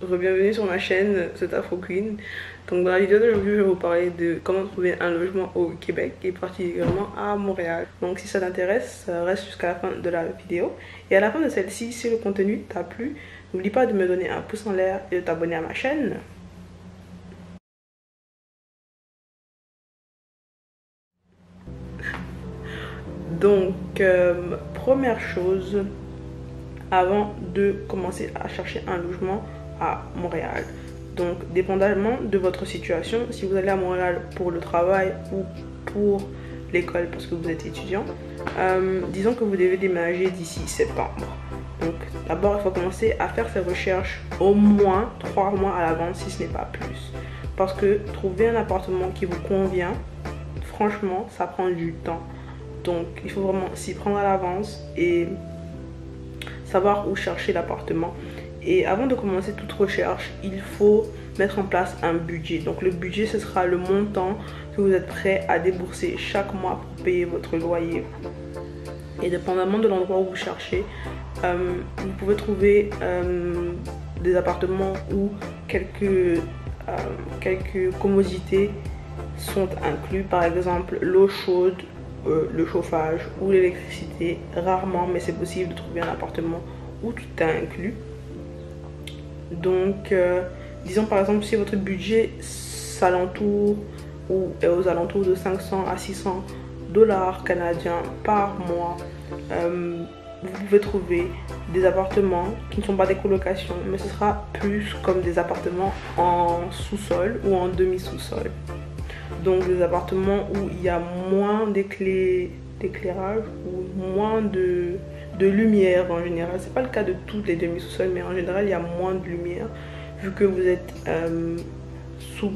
Bienvenue sur ma chaîne, c'est Afro Queen. Donc dans la vidéo d'aujourd'hui, je vais vous parler de comment trouver un logement au Québec et particulièrement à Montréal. Donc si ça t'intéresse, reste jusqu'à la fin de la vidéo. Et à la fin de celle-ci, si le contenu t'a plu, n'oublie pas de me donner un pouce en l'air et de t'abonner à ma chaîne. Donc première chose, avant de commencer à chercher un logement à Montréal. Donc, dépendamment de votre situation, si vous allez à Montréal pour le travail ou pour l'école parce que vous êtes étudiant, disons que vous devez déménager d'ici septembre. Donc, d'abord, il faut commencer à faire ses recherches au moins 3 mois à l'avance, si ce n'est pas plus. Parce que trouver un appartement qui vous convient, franchement, ça prend du temps. Donc, il faut vraiment s'y prendre à l'avance et savoir où chercher l'appartement. Et avant de commencer toute recherche, il faut mettre en place un budget. Donc le budget, ce sera le montant que vous êtes prêt à débourser chaque mois pour payer votre loyer. Et dépendamment de l'endroit où vous cherchez, vous pouvez trouver des appartements où quelques commodités sont inclus. Par exemple, l'eau chaude, le chauffage ou l'électricité. Rarement, mais c'est possible de trouver un appartement où tout est inclus. Donc, disons par exemple si votre budget s'alentoure ou est aux alentours de 500 à 600 dollars canadiens par mois, vous pouvez trouver des appartements qui ne sont pas des colocations, mais ce sera plus comme des appartements en sous-sol ou en demi-sous-sol. Donc des appartements où il y a moins d'éclairage ou moins de lumière en général. C'est pas le cas de tous les demi-sous-sols, mais en général il y a moins de lumière vu que vous êtes sous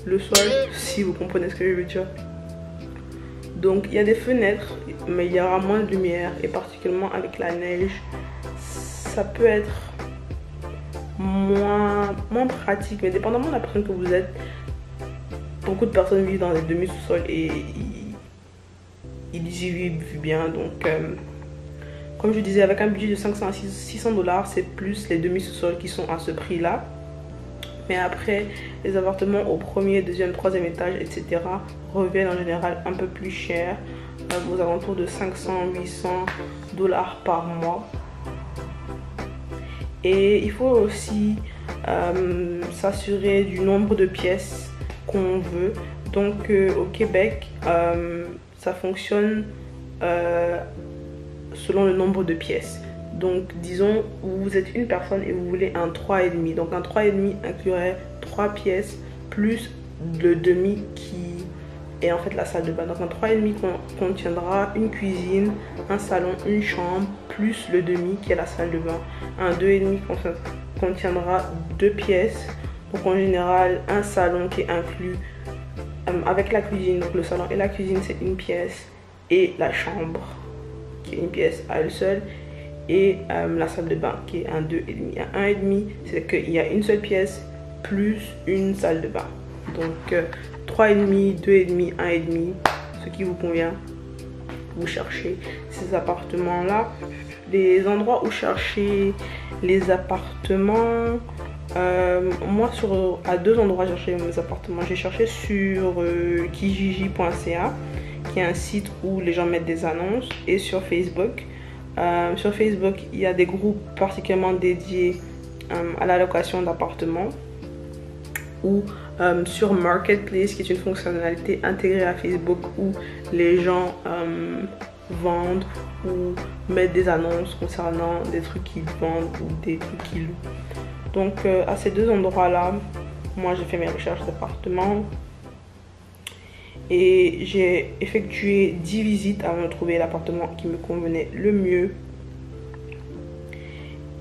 le sol, si vous comprenez ce que je veux dire. Donc il y a des fenêtres, mais il y aura moins de lumière, et particulièrement avec la neige, ça peut être moins pratique, mais dépendamment de la personne que vous êtes. Beaucoup de personnes vivent dans des demi-sous-sols et ils y vivent bien. Donc comme je disais, avec un budget de 500 à 600 dollars, c'est plus les demi-sous-sols qui sont à ce prix là. Mais après, les appartements au premier, deuxième, troisième étage, etc. reviennent en général un peu plus cher, aux alentours de 500 800 dollars par mois. Et il faut aussi s'assurer du nombre de pièces qu'on veut. Donc au Québec, ça fonctionne selon le nombre de pièces. Donc disons vous êtes une personne et vous voulez un 3,5. Donc un 3,5 inclurait 3 pièces plus le demi qui est en fait la salle de bain. Donc un 3,5 contiendra une cuisine, un salon, une chambre plus le demi qui est la salle de bain. Un 2,5 contiendra 2 pièces. Donc en général un salon qui est inclus avec la cuisine. Donc le salon et la cuisine c'est une pièce, et la chambre qui est une pièce à elle seule, et la salle de bain qui est un 2,5. Un 1,5 c'est qu'il y a une seule pièce plus une salle de bain. Donc 3,5, 2,5, 1,5, ce qui vous convient. Vous cherchez ces appartements là. Les endroits où chercher les appartements, moi à 2 endroits j'ai cherché mes appartements. J'ai cherché sur kijiji.ca, qui est un site où les gens mettent des annonces, et sur Facebook. Sur Facebook, il y a des groupes particulièrement dédiés à la location d'appartements, ou sur Marketplace, qui est une fonctionnalité intégrée à Facebook où les gens vendent ou mettent des annonces concernant des trucs qu'ils vendent ou des trucs qu'ils louent. Donc à ces 2 endroits là, moi j'ai fait mes recherches d'appartements et j'ai effectué 10 visites avant de trouver l'appartement qui me convenait le mieux.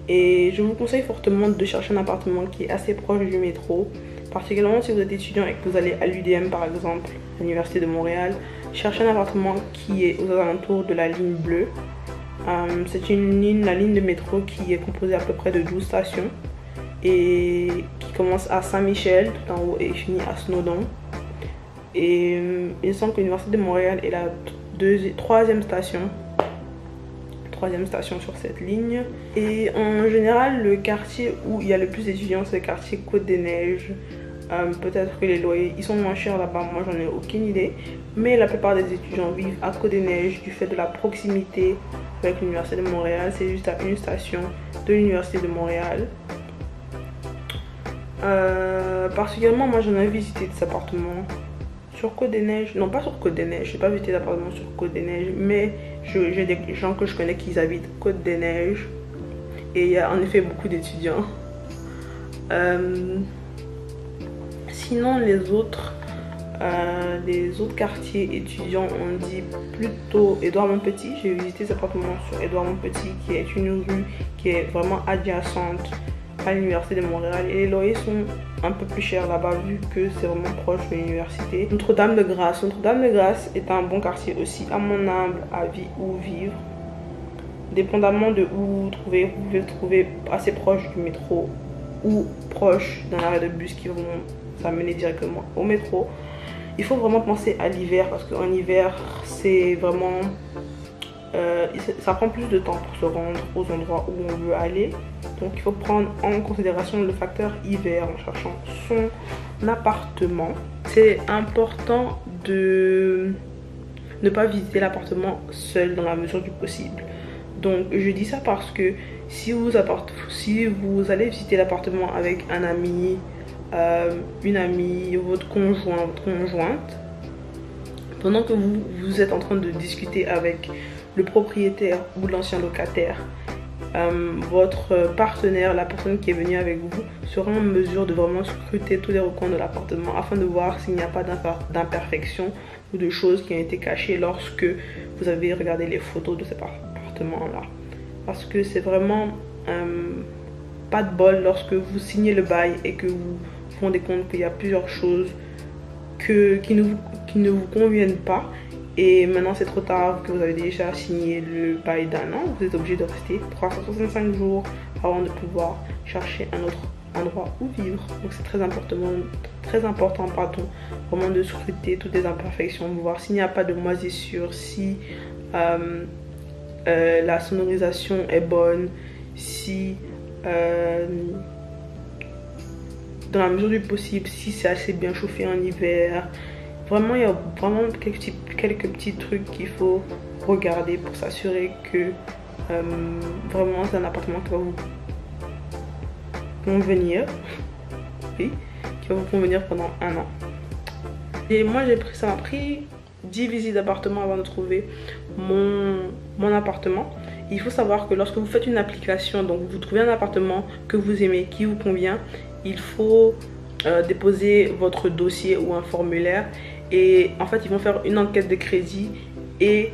Et je vous conseille fortement de chercher un appartement qui est assez proche du métro, particulièrement si vous êtes étudiant et que vous allez à l'UDM par exemple, à l'Université de Montréal. Cherchez un appartement qui est aux alentours de la ligne bleue. C'est la ligne de métro qui est composée à peu près de 12 stations et qui commence à Saint-Michel tout en haut et finit à Snowdon. Et il semble que l'Université de Montréal est la troisième station troisième station sur cette ligne. Et en général, le quartier où il y a le plus d'étudiants, c'est le quartier Côte des Neiges. Peut-être que les loyers ils sont moins chers là-bas, moi j'en ai aucune idée. Mais la plupart des étudiants vivent à Côte des Neiges du fait de la proximité avec l'Université de Montréal. C'est juste à une station de l'Université de Montréal. Particulièrement, moi j'en ai visité des appartements sur Côte des Neiges. Non, pas sur Côte des Neiges, j'ai pas visité d'appartements sur Côte des Neiges, mais j'ai des gens que je connais qui habitent Côte des Neiges. Et il y a en effet beaucoup d'étudiants. Sinon, les autres quartiers étudiants, on dit plutôt Édouard-Montpetit. J'ai visité cet appartement sur Édouard-Montpetit, qui est une rue qui est vraiment adjacente à l'Université de Montréal. Et les loyers sont un peu plus chers là-bas, vu que c'est vraiment proche de l'université. Notre-Dame-de-Grâce. Notre-Dame-de-Grâce est un bon quartier aussi, à mon humble avis, où vivre. Dépendamment de où vous trouvez, vous pouvez le trouver assez proche du métro ou proche d'un arrêt de bus qui vont s'amener directement au métro. Il faut vraiment penser à l'hiver, parce qu'en hiver, c'est vraiment... ça prend plus de temps pour se rendre aux endroits où on veut aller. Donc il faut prendre en considération le facteur hiver en cherchant son appartement. C'est important de ne pas visiter l'appartement seul dans la mesure du possible. Donc je dis ça parce que si vous allez visiter l'appartement avec un ami, une amie, votre conjoint, votre conjointe, pendant que vous êtes en train de discuter avec le propriétaire ou l'ancien locataire, votre partenaire, la personne qui est venue avec vous, sera en mesure de vraiment scruter tous les recoins de l'appartement afin de voir s'il n'y a pas d'imperfection ou de choses qui ont été cachées lorsque vous avez regardé les photos de cet appartement-là. Parce que c'est vraiment pas de bol lorsque vous signez le bail et que vous vous rendez compte qu'il y a plusieurs choses qui ne vous conviennent pas. Et maintenant c'est trop tard, que vous avez déjà signé le bail d'un an, vous êtes obligé de rester 365 jours avant de pouvoir chercher un autre endroit où vivre. Donc c'est très important vraiment de scruter toutes les imperfections, de voir s'il n'y a pas de moisissure, si la sonorisation est bonne, si dans la mesure du possible, si c'est assez bien chauffé en hiver. Vraiment, il y a vraiment quelques petits trucs qu'il faut regarder pour s'assurer que vraiment c'est un appartement qui va vous convenir. Oui, qui va vous convenir pendant un an. Et moi, ça m'a pris 10 visites d'appartement avant de trouver mon appartement. Il faut savoir que lorsque vous faites une application, donc vous trouvez un appartement que vous aimez, qui vous convient, il faut déposer votre dossier ou un formulaire. Et en fait, ils vont faire une enquête de crédit et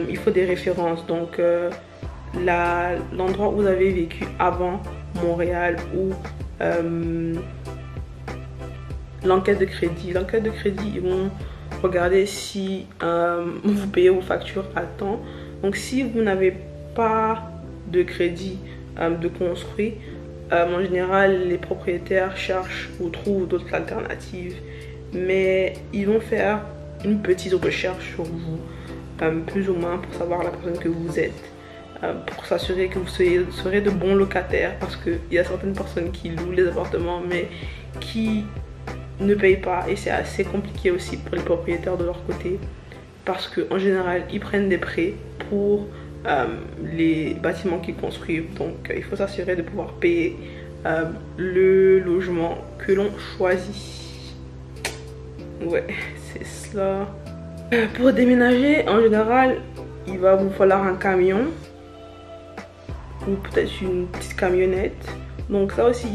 il faut des références. Donc, l'endroit où vous avez vécu avant Montréal ou l'enquête de crédit. L'enquête de crédit, ils vont regarder si vous payez vos factures à temps. Donc, si vous n'avez pas de crédit de construit, en général, les propriétaires cherchent ou trouvent d'autres alternatives. Mais ils vont faire une petite recherche sur vous, plus ou moins pour savoir la personne que vous êtes, pour s'assurer que vous serez de bons locataires, parce qu'il y a certaines personnes qui louent les appartements mais qui ne payent pas, et c'est assez compliqué aussi pour les propriétaires de leur côté, parce qu'en général ils prennent des prêts pour les bâtiments qu'ils construisent. Donc il faut s'assurer de pouvoir payer le logement que l'on choisit. Ouais, c'est cela. Pour déménager, en général, il va vous falloir un camion ou peut-être une petite camionnette. Donc ça aussi,